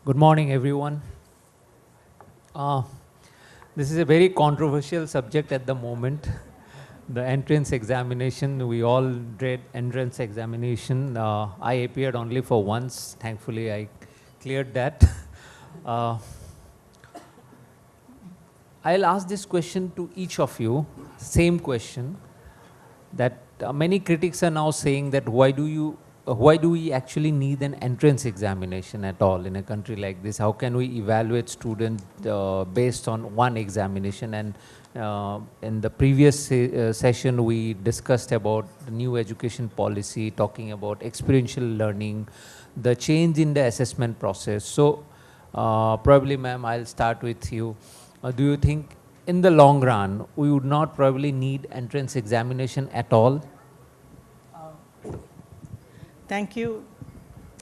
Good morning, everyone. Uh, this is a very controversial subject at the moment. The entrance examination, we all dread entrance examination. I appeared only for once. Thankfully, I cleared that. Uh, I'll ask this question to each of you, same question, that many critics are now saying that why do we actually need an entrance examination at all in a country like this? How can we evaluate students based on one examination? And in the previous session, we discussed about the new education policy, talking about experiential learning, the change in the assessment process. So probably, ma'am, I'll start with you. Do you think in the long run, we would not probably need entrance examination at all? Thank you,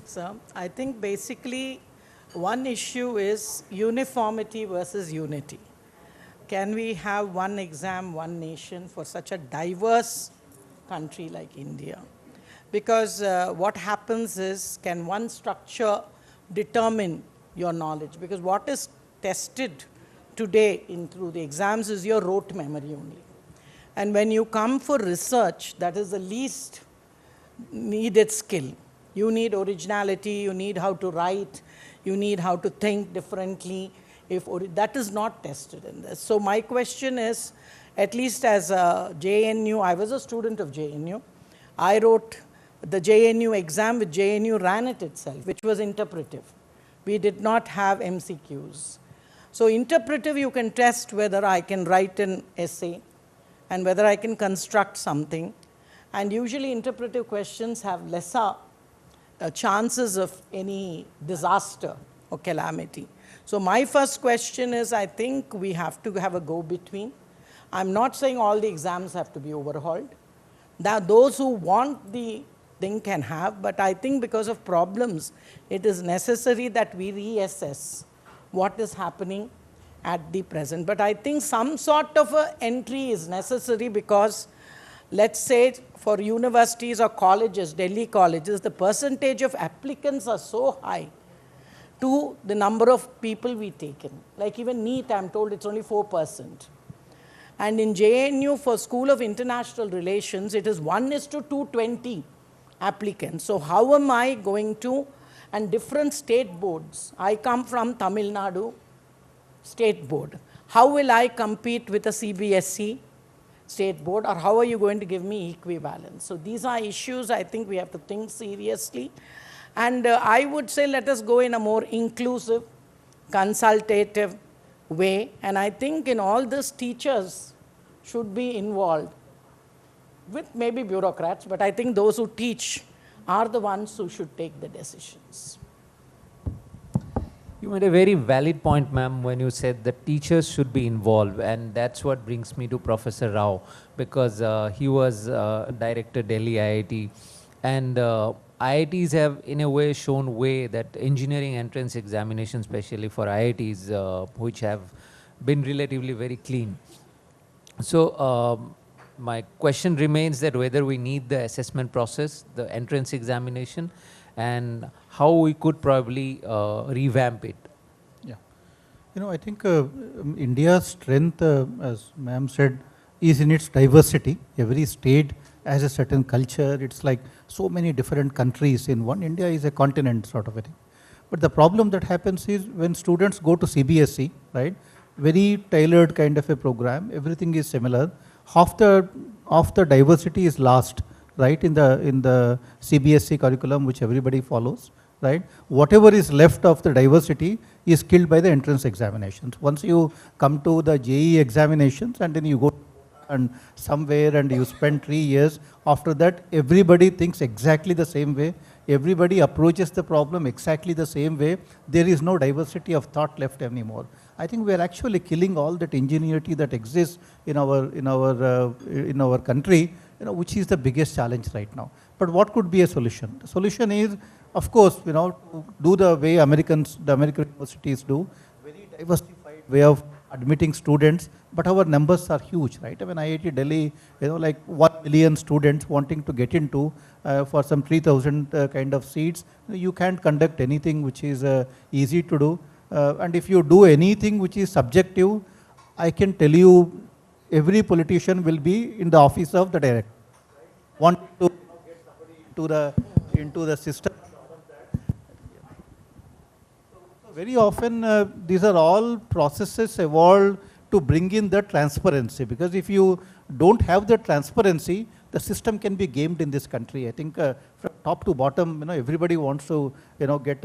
sir. I think basically one issue is uniformity versus unity. Can we have one exam, one nation for such a diverse country like India? Because what happens is, can one structure determine your knowledge? Because what is tested today through the exams is your rote memory only. And when you come for research, that is the least needed skill. You need originality, you need how to write, you need how to think differently. That is not tested in this. So my question is, at least as a JNU, I was a student of JNU. I wrote the JNU exam which JNU ran it itself, which was interpretive. We did not have MCQs. So interpretive, you can test whether I can write an essay and whether I can construct something. And usually interpretive questions have lesser chances of any disaster or calamity. So my first question is, I think we have to have a go-between. I'm not saying all the exams have to be overhauled. Those who want the thing can have, but I think because of problems, it is necessary that we reassess what is happening at the present. But I think some sort of an entry is necessary because, let's say, for universities or colleges, Delhi colleges, the percentage of applicants are so high to the number of people we take in. Like even NEET, I'm told it's only 4%. And in JNU, for School of International Relations, it is 1:220 applicants. So how am I going to, and different state boards. I come from Tamil Nadu State Board. How will I compete with a CBSE State Board, or how are you going to give me equivalence? So these are issues I think we have to think seriously. And I would say let us go in a more inclusive, consultative way. And I think in all this, teachers should be involved with maybe bureaucrats, but I think those who teach are the ones who should take the decisions. You made a very valid point, ma'am, when you said that teachers should be involved, and that's what brings me to Professor Rao, because he was director Delhi IIT, and IITs have in a way shown way that engineering entrance examinations, especially for IITs, which have been relatively very clean. So my question remains that whether we need the assessment process, the entrance examination, and how we could probably revamp it. Yeah. I think India's strength, as ma'am said, is in its diversity. Every state has a certain culture. It's like so many different countries in one. India is a continent sort of a thing. But the problem that happens is when students go to CBSE, right, very tailored kind of a program, everything is similar. Half the diversity is lost, right, in the CBSE curriculum, which everybody follows, right? Whatever is left of the diversity is killed by the entrance examinations. Once you come to the JEE examinations and then you go and somewhere and you spend 3 years, after that everybody thinks exactly the same way, everybody approaches the problem exactly the same way. There is no diversity of thought left anymore. I think we are actually killing all that ingenuity that exists in our country, which is the biggest challenge right now. But what could be a solution? The solution is, of course, to do the way the American universities do, very diversified way of admitting students, but our numbers are huge, right? I mean, IIT Delhi, like 1 million students wanting to get into for some 3,000 kind of seats. You can't conduct anything which is easy to do. And if you do anything which is subjective, I can tell you every politician will be in the office of the director, wanting to get somebody into the system. Very often, these are all processes evolved to bring in the transparency, because if you don't have the transparency, the system can be gamed in this country. I think from top to bottom, everybody wants to, get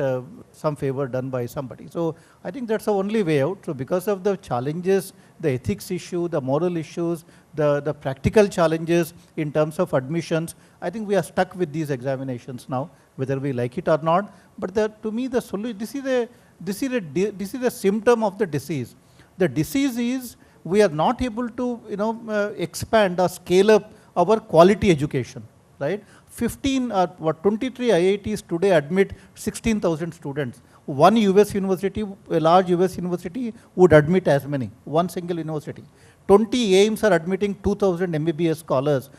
some favor done by somebody. So I think that's the only way out. So because of the challenges, the ethics issue, the moral issues, the practical challenges in terms of admissions, I think we are stuck with these examinations now, whether we like it or not. But to me, the solution, this is a symptom of the disease. The disease is we are not able to expand or scale up our quality education, right? 23 IITs today admit 16,000 students. One US university, a large US university, would admit as many, one single university. 20 AIIMS are admitting 2,000 MBBS scholars.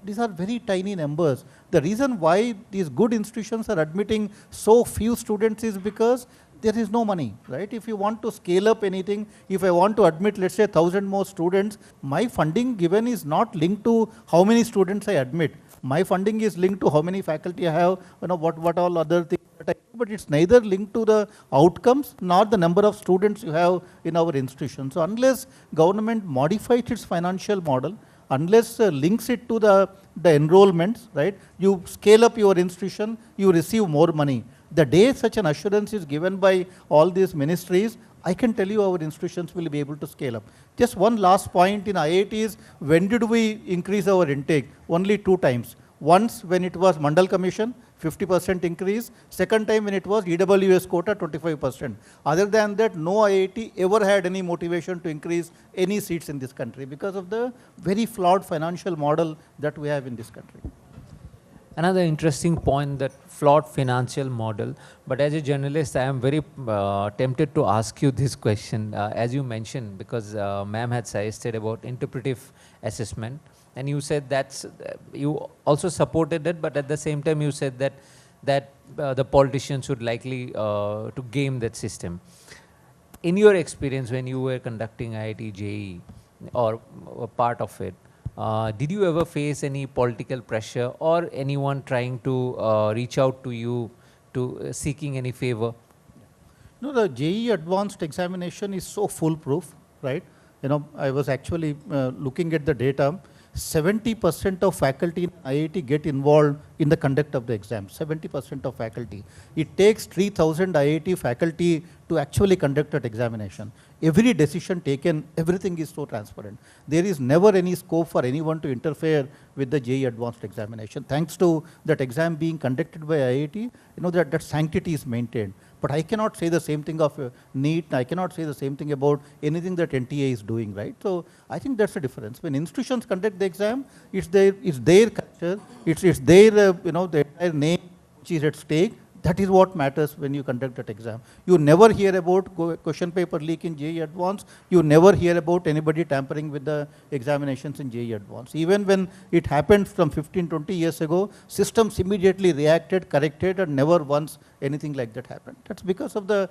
These are very tiny numbers. The reason why these good institutions are admitting so few students is because there is no money, right? If you want to scale up anything, if I want to admit, let's say 1,000 more students, my funding given is not linked to how many students I admit. My funding is linked to how many faculty I have, what all other things that I do, but it's neither linked to the outcomes nor the number of students you have in our institution. So unless government modifies its financial model, unless links it to the enrollments, right? You scale up your institution, you receive more money. The day such an assurance is given by all these ministries, I can tell you our institutions will be able to scale up. Just one last point in IITs, when did we increase our intake? Only 2 times. Once when it was Mandal Commission, 50% increase. Second time when it was EWS quota, 25%. Other than that, no IIT ever had any motivation to increase any seats in this country because of the very flawed financial model that we have in this country. Another interesting point, that flawed financial model. But as a journalist, I am very tempted to ask you this question, as you mentioned, because ma'am had suggested about interpretive assessment, and you said that's you also supported it, but at the same time you said that the politicians would likely to game that system. In your experience, when you were conducting IIT JEE or a part of it, did you ever face any political pressure or anyone trying to reach out to you to seeking any favor? No, the JEE advanced examination is so foolproof, right? I was actually looking at the data. 70% of faculty in IIT get involved in the conduct of the exam, 70% of faculty. It takes 3,000 IIT faculty to actually conduct that examination. Every decision taken, everything is so transparent. There is never any scope for anyone to interfere with the JEE advanced examination. Thanks to that exam being conducted by IIT, that sanctity is maintained. But I cannot say the same thing of NEET, I cannot say the same thing about anything that NTA is doing, right? So I think that's the difference. When institutions conduct the exam, it's their culture, it's their, the entire name which is at stake. That is what matters when you conduct that exam. You never hear about question paper leak in JEE Advanced. You never hear about anybody tampering with the examinations in JEE Advanced. Even when it happened from 15, 20 years ago, systems immediately reacted, corrected, and never once anything like that happened. That's because of the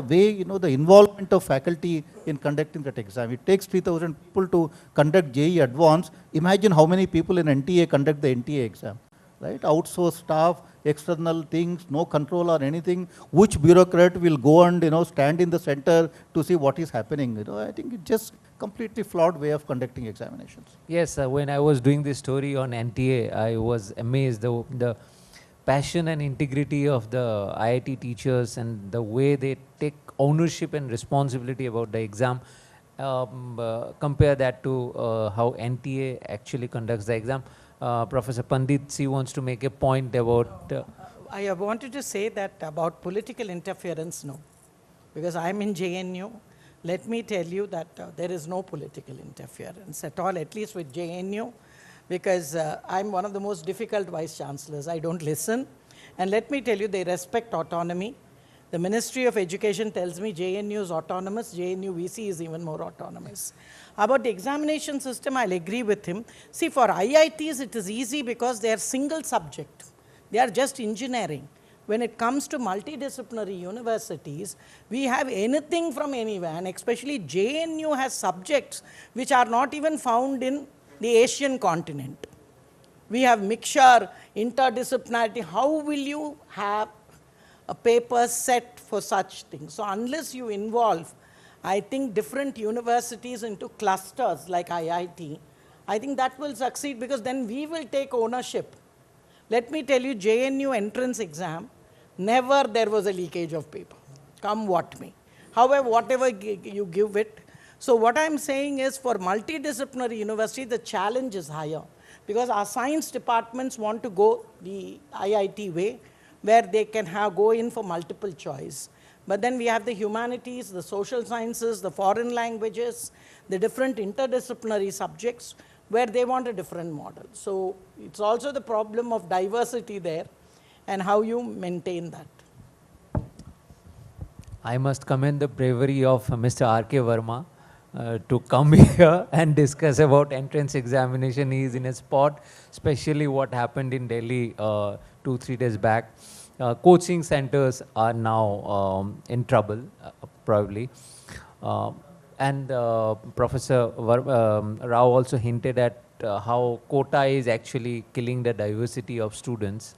way, the involvement of faculty in conducting that exam. It takes 3,000 people to conduct JEE Advanced. Imagine how many people in NTA conduct the NTA exam. Right? Outsourced staff, external things, no control or anything. Which bureaucrat will go and stand in the center to see what is happening? I think it's just completely flawed way of conducting examinations. Yes, when I was doing this story on NTA, I was amazed the passion and integrity of the IIT teachers and the way they take ownership and responsibility about the exam. Compare that to how NTA actually conducts the exam. Professor Pandit, she wants to make a point about... I wanted to say that about political interference, no. Because I'm in JNU, let me tell you that there is no political interference at all, at least with JNU, because I'm one of the most difficult vice chancellors. I don't listen. And let me tell you, they respect autonomy. The Ministry of Education tells me JNU is autonomous, JNU VC is even more autonomous. About the examination system, I'll agree with him. See, for IITs, it is easy because they are single subject. They are just engineering. When it comes to multidisciplinary universities, we have anything from anywhere, and especially JNU has subjects which are not even found in the Asian continent. We have mixture, interdisciplinarity. How will you have a paper set for such things? So unless you involve, I think, different universities into clusters like IIT, I think that will succeed, because then we will take ownership. Let me tell you, JNU entrance exam, never there was a leakage of paper, come what may. However, whatever you give it. So what I'm saying is, for multidisciplinary university, the challenge is higher, because our science departments want to go the IIT way, where they can go in for multiple choice. But then we have the humanities, the social sciences, the foreign languages, the different interdisciplinary subjects, where they want a different model. So it's also the problem of diversity there, and how you maintain that. I must commend the bravery of Mr. R.K. Verma to come here and discuss about entrance examination. He is in a spot, especially what happened in Delhi 2-3 days back. Coaching centers are now in trouble, probably. And Professor Rao also hinted at how quota is actually killing the diversity of students.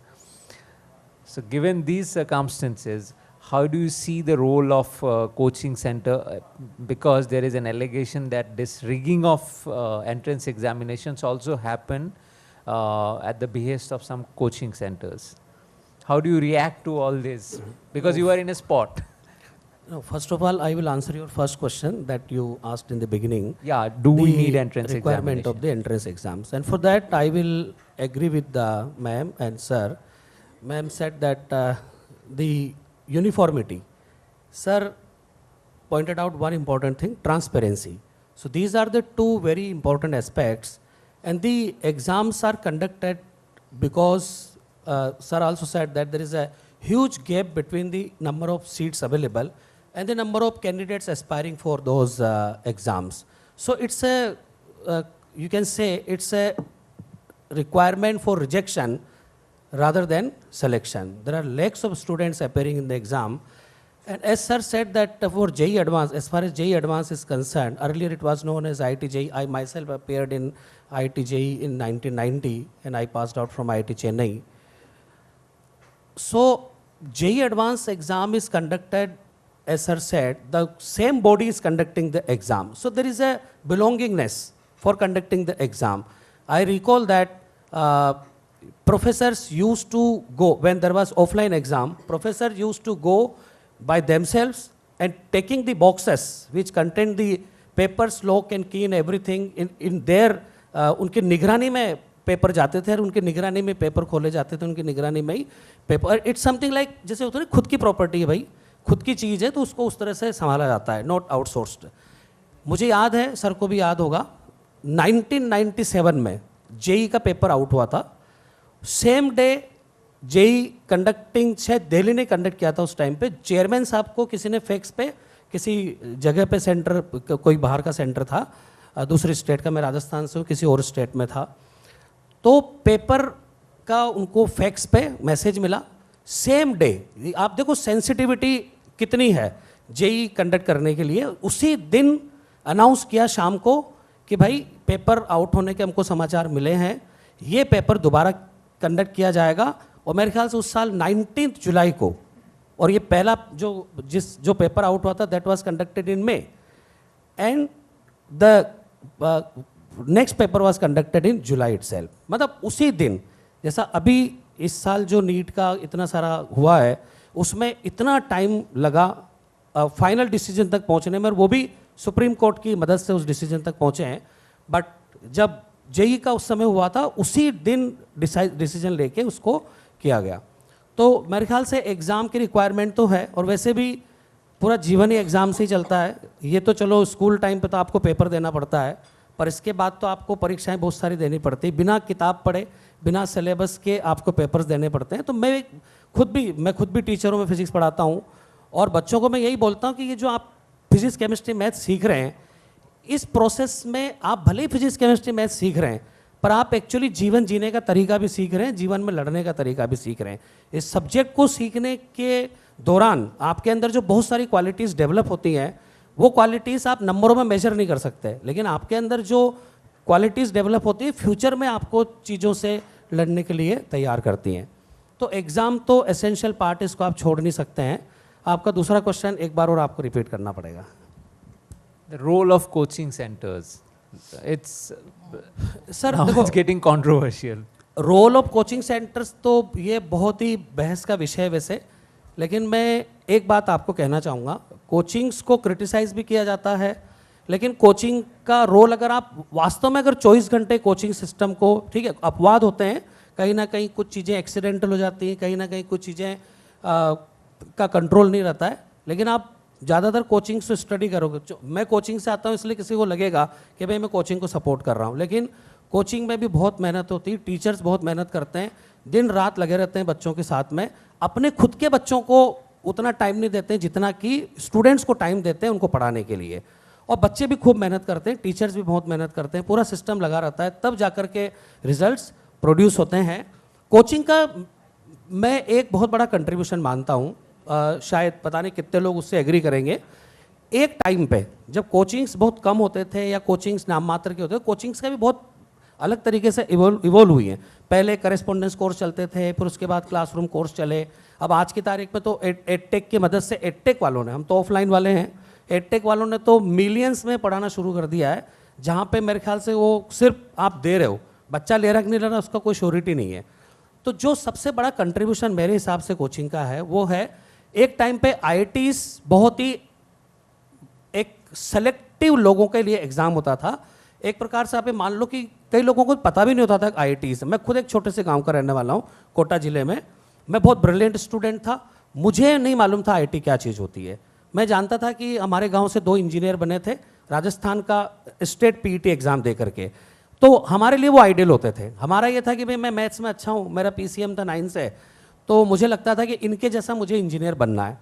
So given these circumstances, how do you see the role of coaching center? Because there is an allegation that this rigging of entrance examinations also happen at the behest of some coaching centers. How do you react to all this? Because you are in a spot. No, first of all, I will answer your first question that you asked in the beginning. Yeah, do we need entrance requirement examination? of the entrance exams. And for that, I will agree with the ma'am and sir. Ma'am said that the uniformity. Sir pointed out one important thing, transparency. So these are the two very important aspects. And the exams are conducted because, sir also said that there is a huge gap between the number of seats available and the number of candidates aspiring for those exams. So it's a, you can say it's a requirement for rejection rather than selection. There are lakhs of students appearing in the exam. And as sir said that for JEE Advanced, as far as JEE Advanced is concerned, earlier it was known as IIT JEE. I myself appeared in IIT JEE in 1990 and I passed out from IIT Chennai. So JEE Advanced exam is conducted, as sir said, the same body is conducting the exam. So there is a belongingness for conducting the exam. I recall that professors used to go, when there was offline exam, professors used to go by themselves and taking the boxes which contain the papers, lock and key and everything in their, उनके निगरानी में paper जाते थे और उनके निगरानी में paper खोले जाते थे, उनकी निगरानी में ही पेपर. इट्स समथिंग लाइक जैसे होता है ना, खुद की प्रॉपर्टी है भाई, खुद की चीज़ है तो उसको उस तरह से संभाला जाता है, नॉट आउटसोर्स्ड. मुझे याद है, सर को भी याद होगा, 1997 में जेई का पेपर आउट हुआ था. सेम डे जेई कंडक्टिंग, शायद दिल्ली ने कंडक्ट किया था उस टाइम पे, चेयरमैन साहब को किसी ने फैक्स पे किसी जगह पे सेंटर, कोई बाहर का सेंटर था, दूसरी स्टेट का, मैं राजस्थान से हूँ, किसी और स्टेट में था, तो पेपर का उनको फैक्स पे मैसेज मिला सेम डे. आप देखो सेंसिटिविटी कितनी है जेई कंडक्ट करने के लिए. उसी दिन अनाउंस किया शाम को कि भाई पेपर आउट होने के हमको समाचार मिले हैं, ये पेपर दोबारा कंडक्ट किया जाएगा. और मेरे ख्याल से उस साल 19 जुलाई को, और ये पहला जो पेपर आउट हुआ था that was conducted in may and the next paper was conducted in July itself. मतलब उसी दिन, जैसा अभी इस साल जो नीट का इतना सारा हुआ है उसमें इतना टाइम लगा फाइनल डिसीजन तक पहुंचने में, और वो भी सुप्रीम कोर्ट की मदद से उस डिसीजन तक पहुंचे हैं. बट जब जेई का उस समय हुआ था उसी दिन डिसीजन लेके उसको किया गया. तो मेरे ख्याल से एग्ज़ाम की रिक्वायरमेंट तो है, और वैसे भी पूरा जीवन ही एग्ज़ाम से ही चलता है. ये तो चलो स्कूल टाइम पे तो आपको पेपर देना पड़ता है, पर इसके बाद तो आपको परीक्षाएं बहुत सारी देनी पड़ती है, बिना किताब पढ़े, बिना सिलेबस के आपको पेपर्स देने पड़ते हैं. तो मैं खुद भी टीचरों में फिजिक्स पढ़ाता हूँ, और बच्चों को मैं यही बोलता हूँ कि ये जो आप फिजिक्स केमिस्ट्री मैथ सीख रहे हैं, इस प्रोसेस में आप भले ही फिजिक्स केमिस्ट्री मैथ सीख रहे हैं, पर आप एक्चुअली जीवन जीने का तरीका भी सीख रहे हैं, जीवन में लड़ने का तरीका भी सीख रहे हैं। इस सब्जेक्ट को सीखने के दौरान आपके अंदर जो बहुत सारी क्वालिटीज़ डेवलप होती हैं, वो क्वालिटीज़ आप नंबरों में मेजर नहीं कर सकते, लेकिन आपके अंदर जो क्वालिटीज़ डेवलप होती है फ्यूचर में आपको चीज़ों से लड़ने के लिए तैयार करती हैं। तो एग्ज़ाम तो एसेंशियल पार्ट, इसको आप छोड़ नहीं सकते हैं। आपका दूसरा क्वेश्चन एक बार और आपको रिपीट करना पड़ेगा। The role of coaching centers. It's sir now देखो, it's getting controversial. Role of coaching centers तो ये बहुत ही बहस का विषय है वैसे, लेकिन मैं एक बात आपको कहना चाहूँगा, कोचिंग्स को क्रिटिसाइज भी किया जाता है, लेकिन कोचिंग का रोल अगर आप वास्तव में अगर 24 घंटे कोचिंग सिस्टम को, ठीक है, अपवाद होते हैं, कहीं ना कहीं कुछ चीज़ें एक्सीडेंटल हो जाती हैं, कहीं ना कहीं कुछ चीज़ें का कंट्रोल नहीं रहता है, लेकिन आप ज़्यादातर कोचिंग से स्टडी करोगे। मैं कोचिंग से आता हूँ इसलिए किसी को लगेगा कि भाई मैं कोचिंग को सपोर्ट कर रहा हूँ, लेकिन कोचिंग में भी बहुत मेहनत होती है, टीचर्स बहुत मेहनत करते हैं, दिन रात लगे रहते हैं बच्चों के साथ में, अपने खुद के बच्चों को उतना टाइम नहीं देते जितना कि स्टूडेंट्स को टाइम देते हैं उनको पढ़ाने के लिए। और बच्चे भी खूब मेहनत करते हैं, टीचर्स भी बहुत मेहनत करते हैं, पूरा सिस्टम लगा रहता है, तब जाकर के रिजल्ट्स प्रोड्यूस होते हैं। कोचिंग का मैं एक बहुत बड़ा कंट्रीब्यूशन मानता हूँ, शायद पता नहीं कितने लोग उससे एग्री करेंगे। एक टाइम पे जब कोचिंग्स बहुत कम होते थे या कोचिंग्स नाम मात्र के होते थे, कोचिंग्स का भी बहुत अलग तरीके से इवोल्व हुई हैं। पहले करेस्पॉन्डेंस कोर्स चलते थे, फिर उसके बाद क्लासरूम कोर्स चले, अब आज की तारीख में तो एडटेक की मदद से, एडटेक वालों ने, हम तो ऑफलाइन वाले हैं, एडटेक वालों ने तो मिलियंस में पढ़ाना शुरू कर दिया है, जहाँ पे मेरे ख्याल से वो सिर्फ आप दे रहे हो, बच्चा ले रहा कि नहीं ले रहा उसका कोई श्योरिटी नहीं है। तो जो सबसे बड़ा कंट्रीब्यूशन मेरे हिसाब से कोचिंग का है वो है, एक टाइम पे आईआईटीज बहुत ही एक सेलेक्टिव लोगों के लिए एग्जाम होता था। एक प्रकार से आप मान लो कि कई लोगों को पता भी नहीं होता था आईआईटीज। मैं खुद एक छोटे से गांव का रहने वाला हूं, कोटा जिले में। मैं बहुत ब्रिलियंट स्टूडेंट था, मुझे नहीं मालूम था आईआईटी क्या चीज़ होती है। मैं जानता था कि हमारे गांव से 2 इंजीनियर बने थे राजस्थान का स्टेट पीईटी एग्जाम दे करके, तो हमारे लिए वो आइडियल होते थे। हमारा ये था कि भाई मैं मैथ्स में अच्छा हूँ, मेरा पीसीएम था 9 से, तो मुझे लगता था कि इनके जैसा मुझे इंजीनियर बनना है।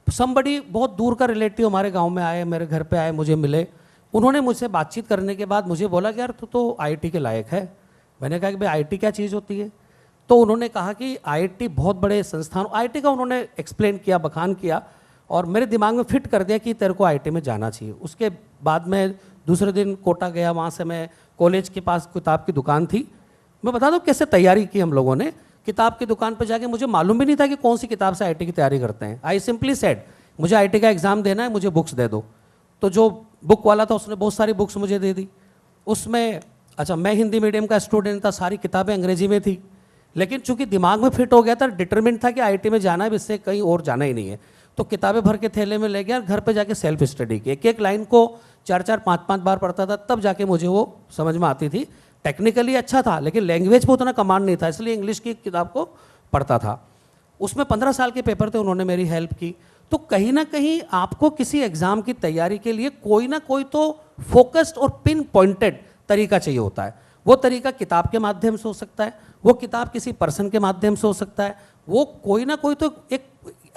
समबड़ी बहुत दूर का रिलेटिव हमारे गांव में आए, मेरे घर पे आए, मुझे मिले, उन्होंने मुझसे बातचीत करने के बाद मुझे बोला कि यार तू तो आईआईटी के लायक है। मैंने कहा कि भाई आईआईटी क्या चीज़ होती है? तो उन्होंने कहा कि आईआईटी बहुत बड़े संस्थान, आईआईटी का उन्होंने एक्सप्लेन किया, बखान किया, और मेरे दिमाग में फिट कर दिया कि तेरे को आईआईटी में जाना चाहिए। उसके बाद मैं दूसरे दिन कोटा गया, वहाँ से मैं कॉलेज के पास किताब की दुकान थी, मैं बता दूँ कैसे तैयारी की हम लोगों ने। किताब की दुकान पर जाके मुझे मालूम भी नहीं था कि कौन सी किताब से आईआईटी की तैयारी करते हैं। आई सिंपली सेड मुझे आईआईटी का एग्ज़ाम देना है, मुझे बुक्स दे दो। तो जो बुक वाला था उसने बहुत सारी बुक्स मुझे दे दी। उसमें अच्छा, मैं हिंदी मीडियम का स्टूडेंट था, सारी किताबें अंग्रेजी में थी, लेकिन चूंकि दिमाग में फिट हो गया था, डिटरमिनेट था कि आईआईटी में जाना है, इससे कहीं और जाना ही नहीं है। तो किताबें भर के थैले में ले गया, घर पे जाके सेल्फ स्टडी की, एक एक लाइन को 4-4, 5-5 बार पढ़ता था, तब जाके मुझे वो समझ में आती थी। टेक्निकली अच्छा था, लेकिन लैंग्वेज पे उतना कमांड नहीं था, इसलिए इंग्लिश की किताब को पढ़ता था। उसमें 15 साल के पेपर थे, उन्होंने मेरी हेल्प की। तो कहीं ना कहीं आपको किसी एग्जाम की तैयारी के लिए कोई ना कोई तो फोकस्ड और पिन पॉइंटेड तरीका चाहिए होता है। वो तरीका किताब के माध्यम से हो सकता है, वो किताब किसी पर्सन के माध्यम से हो सकता है, वो कोई ना कोई तो एक,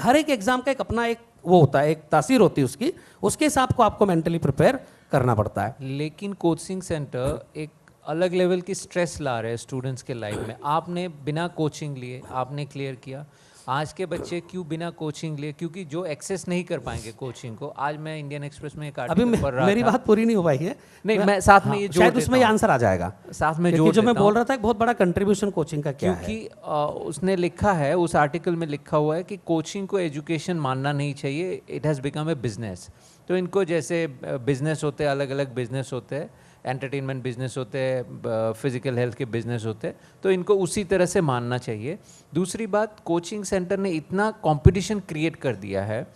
हर एक एग्जाम का एक अपना एक वो होता है, एक तासीर होती है उसकी, उसके हिसाब को आपको मेंटली प्रिपेयर करना पड़ता है। लेकिन कोचिंग सेंटर एक अलग लेवल की स्ट्रेस ला रहे हैं स्टूडेंट्स के लाइफ में। आपने बिना कोचिंग लिए आपने क्लियर किया, आज के बच्चे क्यों बिना कोचिंग लिए? क्योंकि जो एक्सेस नहीं कर पाएंगे कोचिंग को। आज मैं इंडियन एक्सप्रेस में एक आर्टिकल पढ़ रहा था, मेरी बात पूरी नहीं हो पाई है, नहीं मैं साथ में ये जोड़ शायद उसमें ये देता हूं। आंसर आ जाएगा, साथ में क्योंकि जो मैं देता बोल हूं। रहा था एक बहुत बड़ा कंट्रीब्यूशन कोचिंग का क्या है। क्योंकि उसने लिखा है, उस आर्टिकल में लिखा हुआ है कि कोचिंग को एजुकेशन मानना नहीं चाहिए, it has become a business. तो इनको जैसे बिजनेस होते हैं, अलग अलग बिजनेस होते हैं, एंटरटेनमेंट बिजनेस होते हैं, फिजिकल हेल्थ के बिजनेस होते हैं, तो इनको उसी तरह से मानना चाहिए। दूसरी बात, कोचिंग सेंटर ने इतना कंपटीशन क्रिएट कर दिया है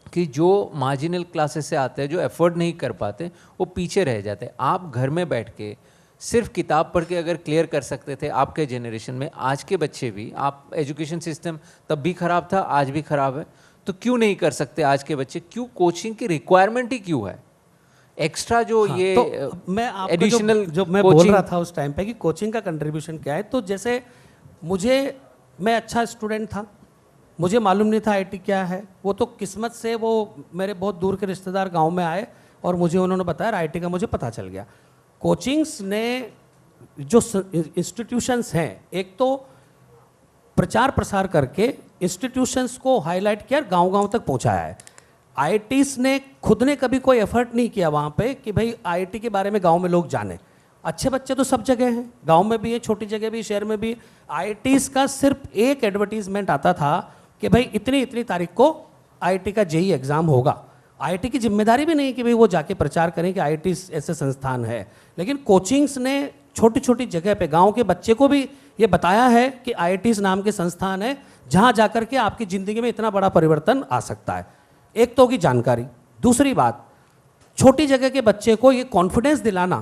कि जो मार्जिनल क्लासेस से आते हैं, जो एफर्ट नहीं कर पाते, वो पीछे रह जाते हैं। आप घर में बैठ के सिर्फ किताब पढ़ के अगर क्लियर कर सकते थे आपके जनरेशन में, आज के बच्चे भी, आप एजुकेशन सिस्टम तब भी ख़राब था, आज भी ख़राब है, तो क्यों नहीं कर सकते आज के बच्चे? क्यों कोचिंग की रिक्वायरमेंट ही क्यों है? एक्स्ट्रा जो हाँ, ये तो मैं आपको एडिशनल जो मैं बोल रहा था उस टाइम पे कि कोचिंग का कंट्रीब्यूशन क्या है, तो जैसे मैं अच्छा स्टूडेंट था, मुझे मालूम नहीं था आईटी क्या है। वो तो किस्मत से वो मेरे बहुत दूर के रिश्तेदार गांव में आए और मुझे उन्होंने बताया, आईटी का मुझे पता चल गया। कोचिंग्स ने जो इंस्टीट्यूशंस हैं, एक तो प्रचार प्रसार करके इंस्टीट्यूशंस को हाईलाइट किया, गांव-गांव तक पहुंचाया है। आईआईटीज ने खुद ने कभी कोई एफर्ट नहीं किया वहाँ पे कि भाई आईआईटी के बारे में गांव में लोग जाने। अच्छे बच्चे तो सब जगह हैं, गांव में भी है, छोटी जगह भी, शहर में भी। आईआईटीज का सिर्फ एक एडवर्टीजमेंट आता था कि भाई इतनी इतनी तारीख को आईआईटी का जेईई एग्ज़ाम होगा। आईआईटी की जिम्मेदारी भी नहीं कि भाई वो जाके प्रचार करें कि आईआईटी ऐसे संस्थान है। लेकिन कोचिंग्स ने छोटी छोटी जगह पे गांव के बच्चे को भी ये बताया है कि आईआईटीज नाम के संस्थान है जहां जाकर के आपकी ज़िंदगी में इतना बड़ा परिवर्तन आ सकता है। एक तो होगी जानकारी। दूसरी बात, छोटी जगह के बच्चे को ये कॉन्फिडेंस दिलाना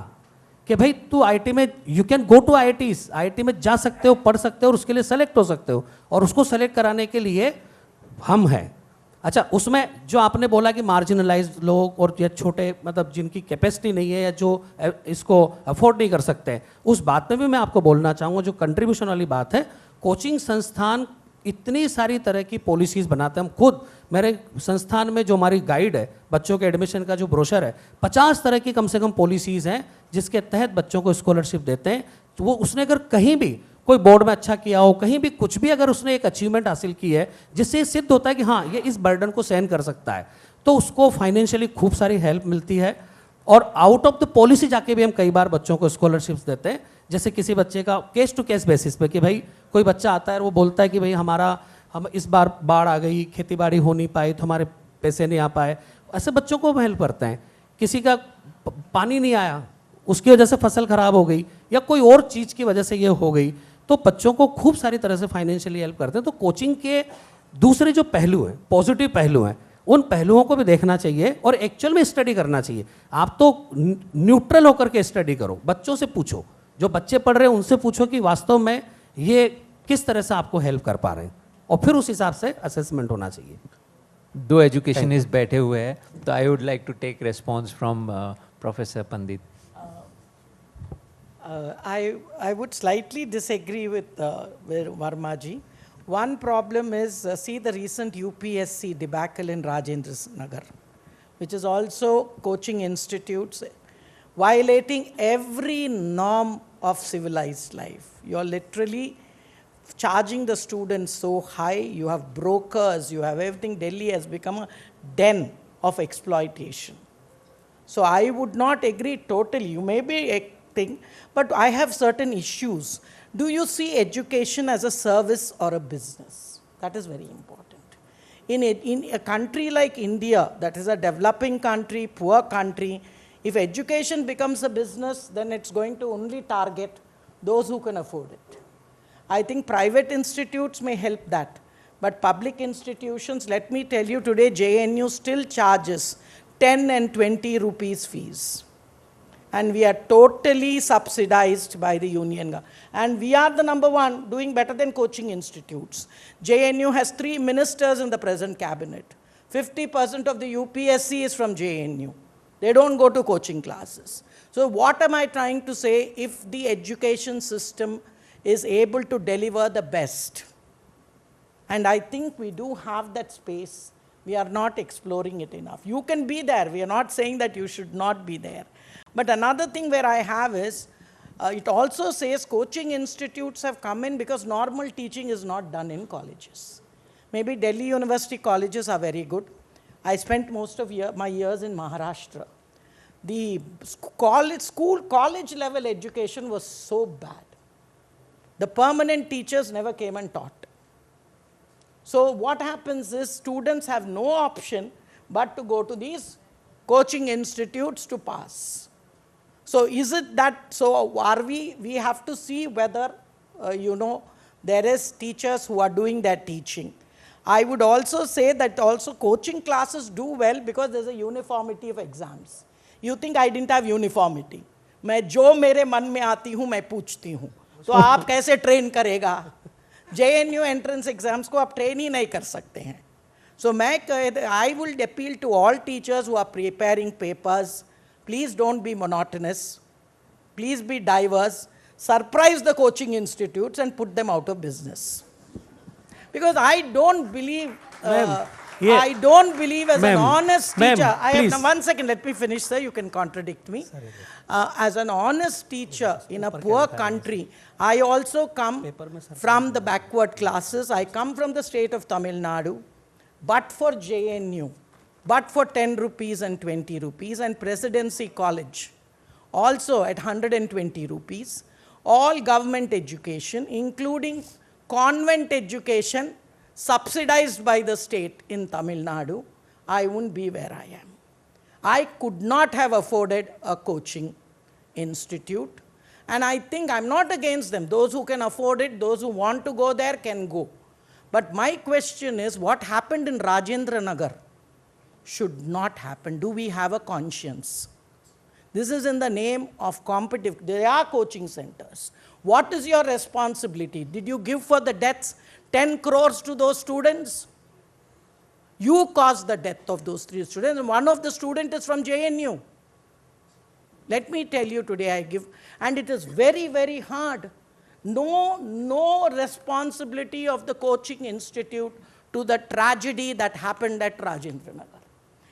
कि भाई तू आईआईटी में, you can go to IITs, IIT में जा सकते हो, पढ़ सकते हो और उसके लिए सेलेक्ट हो सकते हो, और उसको सेलेक्ट कराने के लिए हम हैं। अच्छा, उसमें जो आपने बोला कि मार्जिनलाइज्ड लोग और या छोटे, मतलब जिनकी कैपेसिटी नहीं है या जो इसको अफोर्ड नहीं कर सकते हैं, उस बात में भी मैं आपको बोलना चाहूँगा, जो कंट्रीब्यूशन वाली बात है। कोचिंग संस्थान इतनी सारी तरह की पॉलिसीज़ बनाते हैं। हम खुद, मेरे संस्थान में जो हमारी गाइड है, बच्चों के एडमिशन का जो ब्रोशर है, 50 तरह की कम से कम पॉलिसीज़ हैं जिसके तहत बच्चों को स्कॉलरशिप देते हैं। तो वो उसने अगर कहीं भी कोई बोर्ड में अच्छा किया हो, कहीं भी कुछ भी अगर उसने एक अचीवमेंट हासिल की है जिससे ये सिद्ध होता है कि हाँ ये इस बर्डन को सहन कर सकता है, तो उसको फाइनेंशियली खूब सारी हेल्प मिलती है। और आउट ऑफ द पॉलिसी जाके भी हम कई बार बच्चों को स्कॉलरशिप्स देते हैं। जैसे किसी बच्चे का केस टू केस बेसिस पे कि भाई कोई बच्चा आता है और वो बोलता है कि भाई हम इस बार बाढ़ आ गई, खेती बाड़ी हो नहीं पाई तो हमारे पैसे नहीं आ पाए, ऐसे बच्चों को हम हेल्प करते हैं। किसी का पानी नहीं आया, उसकी वजह से फसल खराब हो गई, या कोई और चीज़ की वजह से ये हो गई, तो बच्चों को खूब सारी तरह से फाइनेंशियली हेल्प करते हैं। तो कोचिंग के दूसरे जो पहलू हैं, पॉजिटिव पहलू हैं, उन पहलुओं को भी देखना चाहिए और एक्चुअल में स्टडी करना चाहिए। आप तो न्यूट्रल होकर के स्टडी करो, बच्चों से पूछो, जो बच्चे पढ़ रहे हैं उनसे पूछो कि वास्तव में ये किस तरह से आपको हेल्प कर पा रहे हैं, और फिर उस हिसाब से असेसमेंट होना चाहिए। दो एजुकेशनिस्ट बैठे हुए हैं, तो I would like to take response from professor Pandit. I would slightly disagree with Verma ji. One problem is, see the recent UPSC debacle in Rajendra Nagar, which is also coaching institutes violating every norm of civilized life. You're literally charging the students so high, you have brokers, you have everything. Delhi has become a den of exploitation. So I would not agree totally. You may be a thing, but I have certain issues. Do you see education as a service or a business? That is very important. In a country like India, that is a developing country, poor country, if education becomes a business, then it's going to only target those who can afford it. I think private institutes may help that, but public institutions, let me tell you today, JNU still charges 10 and 20 rupees fees. And we are totally subsidized by the union. And we are the number one, doing better than coaching institutes. JNU has 3 ministers in the present cabinet. 50% of the UPSC is from JNU. They don't go to coaching classes. So what am I trying to say? If the education system is able to deliver the best, and I think we do have that space, we are not exploring it enough. You can be there. We are not saying that you should not be there. But another thing where I have is, it also says coaching institutes have come in because normal teaching is not done in colleges. Maybe Delhi University colleges are very good. I spent most of my years in Maharashtra. The college level education was so bad. The permanent teachers never came and taught. So what happens is students have no option but to go to these coaching institutes to pass. So is it that, so are we have to see whether, there is teachers who are doing that teaching. I would also say that also coaching classes do well because there's a uniformity of exams. You think I didn't have uniformity. मैं जो मेरे मन में आती हूँ मैं पूछती हूँ, तो आप कैसे ट्रेन करेगा? JNU entrance exams को आप ट्रेन ही नहीं कर सकते हैं. So I will appeal to all teachers who are preparing papers, please don't be monotonous, please be diverse, surprise the coaching institutes and put them out of business. Because I don't believe, Ma'am, yeah. I don't believe as an Ma'am, honest ma'am, teacher. I have, please. now, 1 second, let me finish, sir. You can contradict me. As an honest teacher in a poor country, I also come from the backward classes. I come from the state of Tamil Nadu, but for JNU, but for 10 rupees and 20 rupees, and Presidency College, also at 120 rupees, all government education, including convent education, subsidized by the state in Tamil Nadu, I wouldn't be where I am. I could not have afforded a coaching institute. And I think I'm not against them. Those who can afford it, those who want to go there can go. But my question is, what happened in Rajendra Nagar should not happen. Do we have a conscience? This is in the name of competitive. There are coaching centers. What is your responsibility? Did you give for the deaths 10 crores to those students? You caused the death of those 3 students. And one of the students is from JNU. Let me tell you today, I give, and it is very, very hard. No responsibility of the coaching institute to the tragedy that happened at Rajendra Nagar.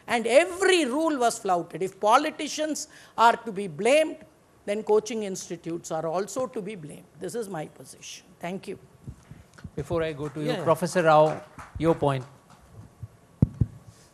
And every rule was flouted. If politicians are to be blamed, then coaching institutes are also to be blamed. This is my position. Thank you. Before I go to you, Yeah. Professor Rao, your point.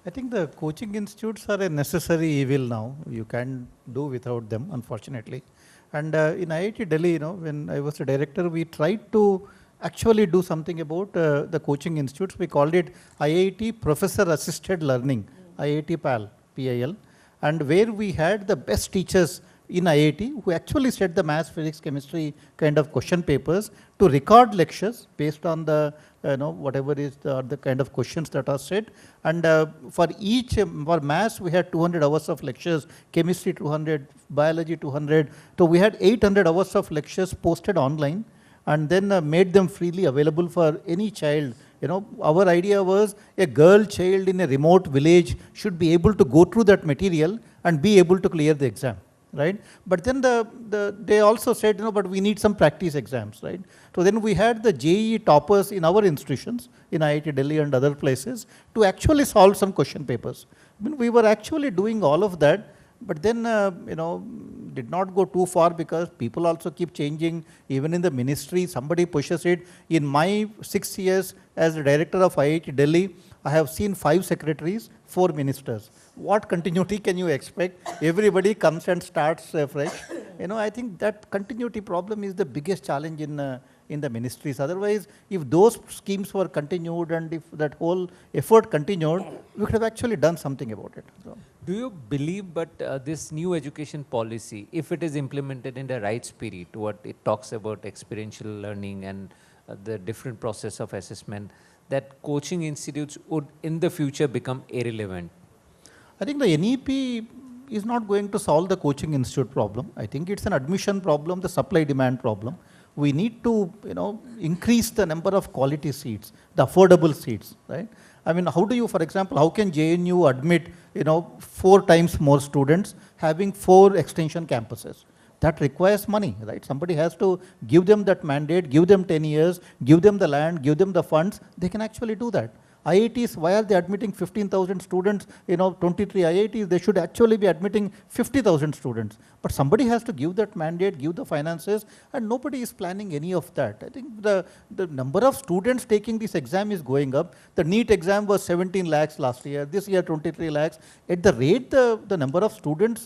I think the coaching institutes are a necessary evil now. You can't do without them, unfortunately. And in IIT Delhi, when I was the director, we tried to actually do something about the coaching institutes. We called it IIT Professor Assisted Learning, IIT PAL, PIL, and where we had the best teachers in IIT who actually set the maths, physics, chemistry kind of question papers to record lectures based on the whatever is the kind of questions that are set. And for each, for maths we had 200 hours of lectures, chemistry 200, biology 200. So we had 800 hours of lectures posted online and then made them freely available for any child. Our idea was a girl child in a remote village should be able to go through that material and be able to clear the exam. Right? But then they also said, but we need some practice exams, right? So then we had the JEE toppers in our institutions, in IIT Delhi and other places, to actually solve some question papers. We were actually doing all of that, but then, did not go too far because people also keep changing. Even in the ministry, somebody pushes it. In my 6 years as the director of IIT Delhi, I have seen 5 secretaries, 4 ministers. What continuity can you expect? Everybody comes and starts fresh. I think that continuity problem is the biggest challenge in the ministries. Otherwise, if those schemes were continued and if that whole effort continued, we could have actually done something about it. So. Do you believe, but this new education policy, if it is implemented in the right spirit, what it talks about experiential learning and the different process of assessment, that coaching institutes would in the future become irrelevant? I think the NEP is not going to solve the coaching institute problem. I think it's an admission problem, the supply-demand problem. We need to, increase the number of quality seats, the affordable seats, right? I mean, how do you, for example, how can JNU admit, 4 times more students having 4 extension campuses? That requires money, right? Somebody has to give them that mandate, give them 10 years, give them the land, give them the funds. They can actually do that. IITs, why are they admitting 15,000 students? 23 IITs, they should actually be admitting 50,000 students. But somebody has to give that mandate, give the finances, and nobody is planning any of that. I think the number of students taking this exam is going up. The NEET exam was 17 lakhs last year, this year 23 lakhs. At the rate the number of students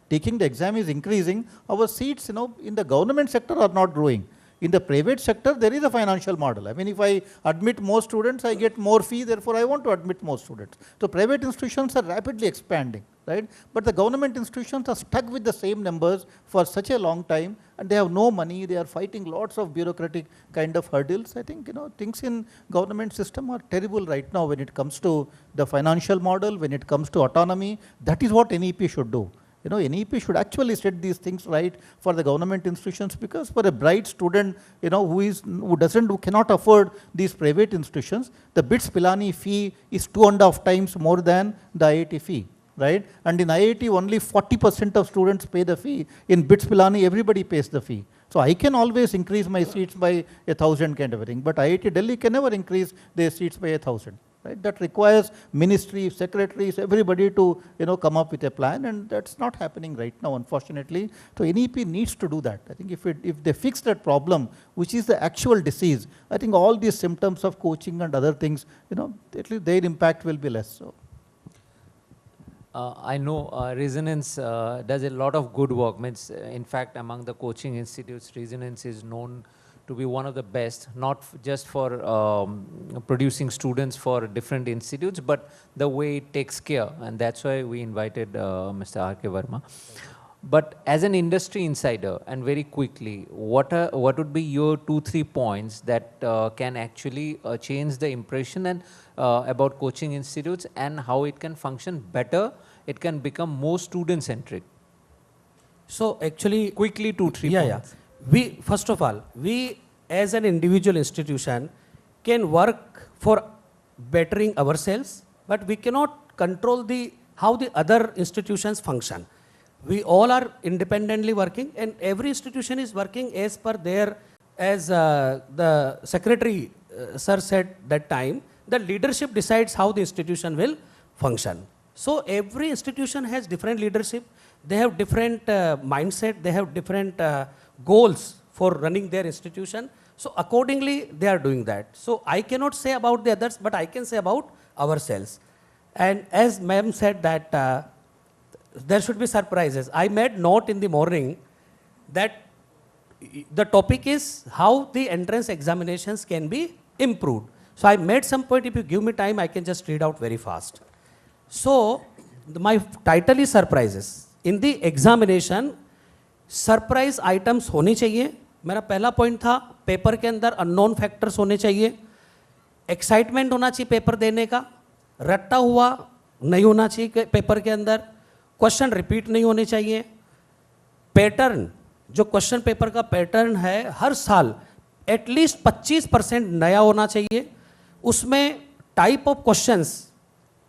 taking the exam is increasing, our seats in the government sector are not growing. In the private sector, there is a financial model. I mean, if I admit more students, I get more fee, therefore I want to admit more students. So private institutions are rapidly expanding, right? But the government institutions are stuck with the same numbers for such a long time, and they have no money, they are fighting lots of bureaucratic kind of hurdles. I think, things in government system are terrible right now when it comes to the financial model, when it comes to autonomy. That is what NEP should do. NEP should actually set these things right for the government institutions, because for a bright student, who cannot afford these private institutions, the BITS Pilani fee is 2.5 times more than the IIT fee, right? And in IIT, only 40% of students pay the fee. In BITS Pilani, everybody pays the fee. So I can always increase my seats by 1,000 kind of a thing, but IIT Delhi can never increase their seats by 1,000. Right? That requires ministry, secretaries, everybody to come up with a plan, and that's not happening right now, unfortunately. So NEP needs to do that. I think if they fix that problem, which is the actual disease, I think all these symptoms of coaching and other things, at least their impact will be less. So. I know Resonance does a lot of good work. In fact, among the coaching institutes, Resonance is known to be one of the best, not just for producing students for different institutes, but the way it takes care. And that's why we invited Mr. R.K. Verma. But as an industry insider, and very quickly, what would be your 2-3 points that can actually change the impression and about coaching institutes and how it can function better, it can become more student-centric? So actually, Quickly 2-3 points. yeah. We, first of all, we as an individual institution can work for bettering ourselves, but we cannot control how the other institutions function. We all are independently working, and every institution is working as per their, as the secretary sir said that time, the leadership decides how the institution will function. So every institution has different leadership, they have different mindset, they have different goals for running their institution. So accordingly, they are doing that. So I cannot say about the others, but I can say about ourselves. And as ma'am said that there should be surprises. I made note in the morning that the topic is how the entrance examinations can be improved. So I made some point. If you give me time, I can just read out very fast. So my title is surprises. In the examination, surprise items होने चाहिए. मेरा पहला point था paper के अंदर unknown factors होने चाहिए, excitement होना चाहिए पेपर देने का, रट्टा हुआ नहीं होना चाहिए पेपर के अंदर, क्वेश्चन रिपीट नहीं होने चाहिए, पैटर्न जो क्वेश्चन पेपर का पैटर्न है हर साल एटलीस्ट 25% नया होना चाहिए, उसमें टाइप ऑफ क्वेश्चंस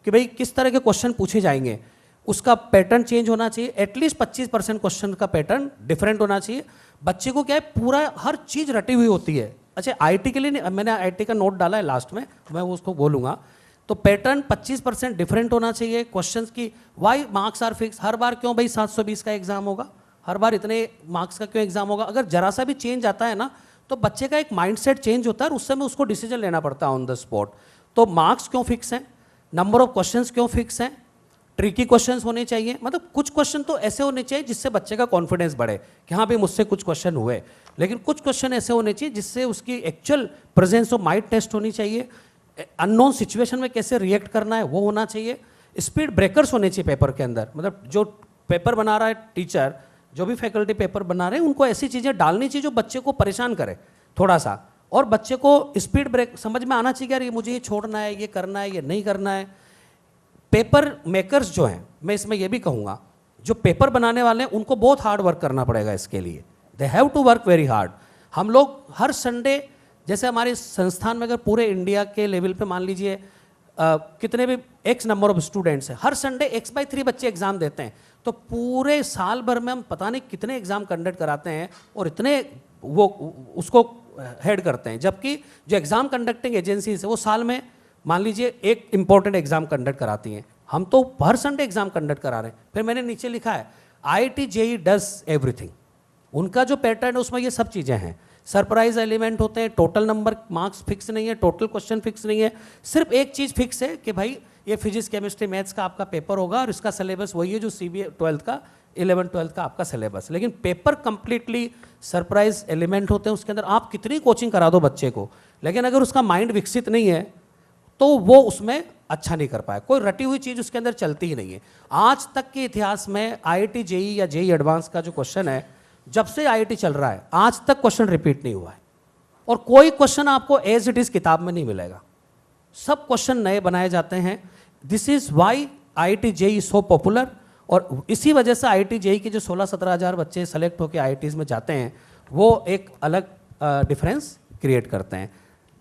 कि भाई किस तरह के क्वेश्चन पूछे जाएंगे उसका पैटर्न चेंज होना चाहिए, एटलीस्ट 25% क्वेश्चन का पैटर्न डिफरेंट होना चाहिए. बच्चे को क्या है पूरा हर चीज़ रटी हुई होती है. अच्छा आईटी के लिए नहीं, मैंने आईटी का नोट डाला है लास्ट में, मैं उसको बोलूँगा. तो पैटर्न 25% डिफरेंट होना चाहिए. क्वेश्चंस की वाई मार्क्स आर फिक्स, हर बार क्यों भाई 720 का एग्जाम होगा, हर बार इतने मार्क्स का क्यों एग्जाम होगा. अगर जरा सा भी चेंज आता है ना तो बच्चे का एक माइंडसेट चेंज होता है और उस समय उसको डिसीजन लेना पड़ता है ऑन द स्पॉट. तो मार्क्स क्यों फिक्स हैं, नंबर ऑफ क्वेश्चंस क्यों फिक्स हैं, ट्रिकी क्वेश्चंस होने चाहिए. मतलब कुछ क्वेश्चन तो ऐसे होने चाहिए जिससे बच्चे का कॉन्फिडेंस बढ़े कि हाँ भाई मुझसे कुछ क्वेश्चन हुए, लेकिन कुछ क्वेश्चन ऐसे होने चाहिए जिससे उसकी actual presence of mind test होनी चाहिए, अननोन सिचुएशन में कैसे रिएक्ट करना है वो होना चाहिए, स्पीड ब्रेकर्स होने चाहिए पेपर के अंदर. मतलब जो पेपर बना रहा है टीचर, जो भी फैकल्टी पेपर बना रहे हैं उनको ऐसी चीज़ें डालनी चाहिए जो बच्चे को परेशान करे थोड़ा सा, और बच्चे को स्पीड ब्रेक समझ में आना चाहिए कि यार ये मुझे ये छोड़ना है, ये करना है, ये नहीं करना है. पेपर मेकर्स जो हैं, मैं इसमें ये भी कहूँगा जो पेपर बनाने वाले हैं उनको बहुत हार्ड वर्क करना पड़ेगा इसके लिए. They have to work very hard. हम लोग हर संडे, जैसे हमारे संस्थान में अगर पूरे इंडिया के लेवल पे मान लीजिए कितने भी एक्स नंबर ऑफ स्टूडेंट्स हैं, हर संडे x/3 बच्चे एग्जाम देते हैं, तो पूरे साल भर में हम पता नहीं कितने एग्जाम कंडक्ट कराते हैं और इतने वो उसको हेड करते हैं. जबकि जो एग्जाम कंडक्टिंग एजेंसीज है वो साल में मान लीजिए एक इंपॉर्टेंट एग्जाम कंडक्ट कराती हैं, हम तो हर संडे एग्जाम कंडक्ट करा रहे हैं. फिर मैंने नीचे लिखा है IIT JEE डज एवरीथिंग. उनका जो पैटर्न है उसमें ये सब चीज़ें हैं. सरप्राइज एलिमेंट होते हैं, टोटल नंबर मार्क्स फिक्स नहीं है, टोटल क्वेश्चन फिक्स नहीं है, सिर्फ एक चीज़ फिक्स है कि भाई ये फिजिक्स केमिस्ट्री मैथ्स का आपका पेपर होगा और इसका सिलेबस वही है जो CBA 12th का 11th-12th का आपका सिलेबस. लेकिन पेपर कंप्लीटली सरप्राइज एलिमेंट होते हैं, उसके अंदर आप कितनी कोचिंग करा दो बच्चे को, लेकिन अगर उसका माइंड विकसित नहीं है तो वो उसमें अच्छा नहीं कर पाया. कोई रटी हुई चीज़ उसके अंदर चलती ही नहीं है. आज तक के इतिहास में IIT JEE या JEE एडवांस का जो क्वेश्चन है, जब से IIT चल रहा है आज तक क्वेश्चन रिपीट नहीं हुआ है और कोई क्वेश्चन आपको एज इट इज़ किताब में नहीं मिलेगा. सब क्वेश्चन नए बनाए जाते हैं. This is why IIT JEE so popular. और इसी वजह से IIT JEE के जो 16-17 हज़ार बच्चे सेलेक्ट होकर IITs में जाते हैं वो एक अलग डिफरेंस क्रिएट करते हैं.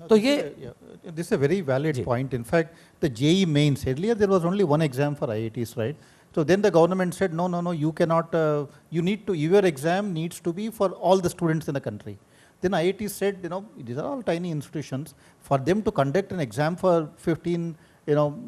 तो ये This is a very valid ji. point. In fact, the JEE mains, earlier there was only one exam for IITs, right? So then the government said, no, no, no, you cannot, you need to, your exam needs to be for all the students in the country. Then IIT said, you know, these are all tiny institutions. For them to conduct an exam for 15,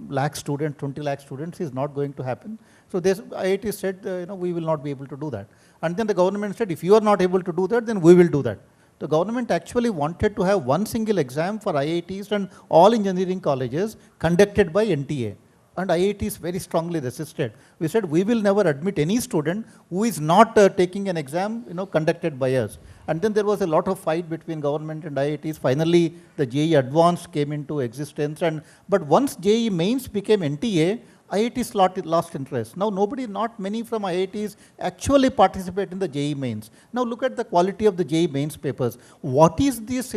lakh students, 20 lakh students is not going to happen. So this IIT said, we will not be able to do that. And then the government said, if you are not able to do that, then we will do that. The government actually wanted to have one single exam for IITs and all engineering colleges conducted by NTA. And IITs very strongly resisted. We said we will never admit any student who is not taking an exam conducted by us. And then there was a lot of fight between government and IITs. Finally, the JEE Advanced came into existence. But once JEE Mains became NTA, IITs lost interest. Now not many from IITs actually participate in the JEE Mains. Now look at the quality of the JEE Mains papers. What is this,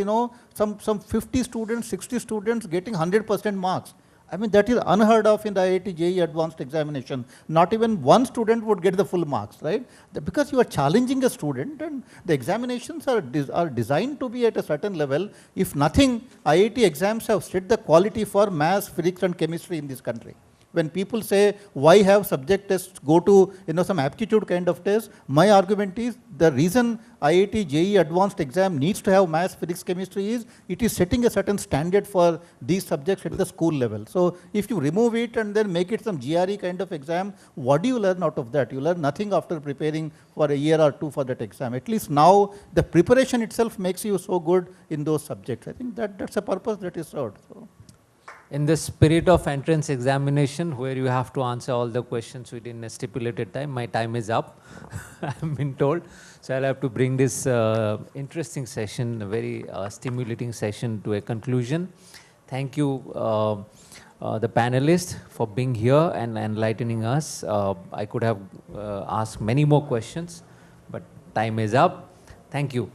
some 50 students, 60 students getting 100% marks? I mean, that is unheard of in the IIT JEE Advanced examination. Not even one student would get the full marks, right? Because you are challenging a student, and the examinations are designed to be at a certain level. If nothing, IIT exams have set the quality for maths, physics and chemistry in this country. When people say, why have subject tests, go to some aptitude kind of test, my argument is the reason IIT JEE Advanced exam needs to have maths, physics, chemistry is it is setting a certain standard for these subjects at the school level. So if you remove it and then make it some GRE kind of exam, what do you learn out of that? You learn nothing after preparing for a year or two for that exam. At least now the preparation itself makes you so good in those subjects. I think that's a purpose that is served. So. In the spirit of entrance examination, where you have to answer all the questions within a stipulated time, my time is up, I've been told. So I'll have to bring this interesting session, a very stimulating session to a conclusion. Thank you, the panelists, for being here and enlightening us. I could have asked many more questions, but time is up. Thank you.